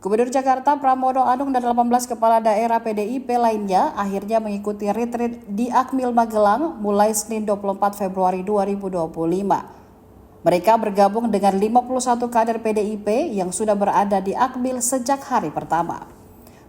Gubernur Jakarta Pramono Anung dan 18 kepala daerah PDIP lainnya akhirnya mengikuti retreat di Akmil Magelang mulai Senin 24 Februari 2025. Mereka bergabung dengan 51 kader PDIP yang sudah berada di Akmil sejak hari pertama.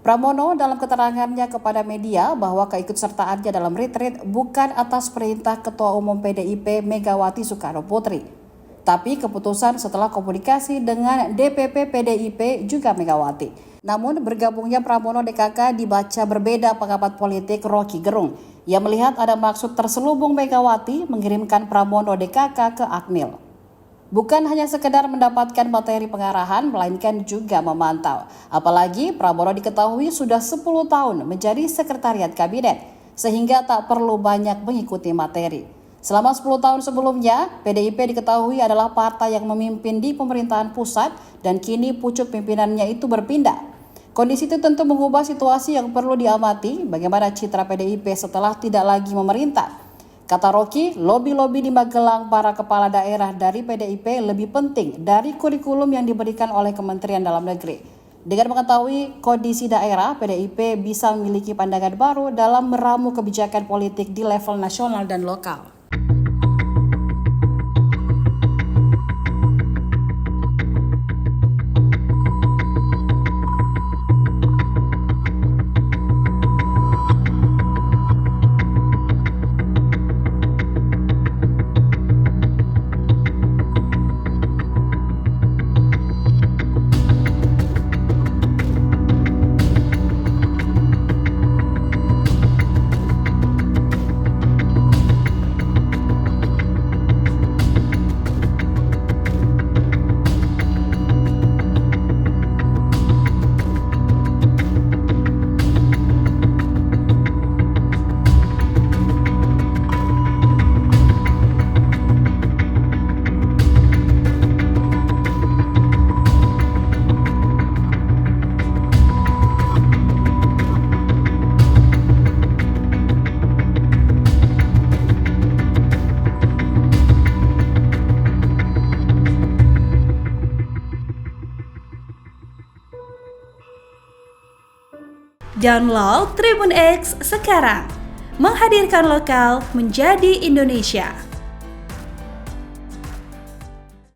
Pramono dalam keterangannya kepada media bahwa keikutsertaannya dalam retreat bukan atas perintah Ketua Umum PDIP Megawati Soekarno Putri, tapi keputusan setelah komunikasi dengan DPP PDIP juga Megawati. Namun bergabungnya Pramono DKK dibaca berbeda pengamat politik Rocky Gerung yang melihat ada maksud terselubung Megawati mengirimkan Pramono DKK ke Akmil. Bukan hanya sekedar mendapatkan materi pengarahan, melainkan juga memantau. Apalagi Pramono diketahui sudah 10 tahun menjadi sekretariat kabinet, sehingga tak perlu banyak mengikuti materi. Selama 10 tahun sebelumnya, PDIP diketahui adalah partai yang memimpin di pemerintahan pusat dan kini pucuk pimpinannya itu berpindah. Kondisi itu tentu mengubah situasi yang perlu diamati bagaimana citra PDIP setelah tidak lagi memerintah. Kata Rocky, lobi-lobi di Magelang para kepala daerah dari PDIP lebih penting dari kurikulum yang diberikan oleh Kementerian Dalam Negeri. Dengan mengetahui kondisi daerah, PDIP bisa memiliki pandangan baru dalam meramu kebijakan politik di level nasional dan lokal. Download Tribun X sekarang, menghadirkan lokal menjadi Indonesia.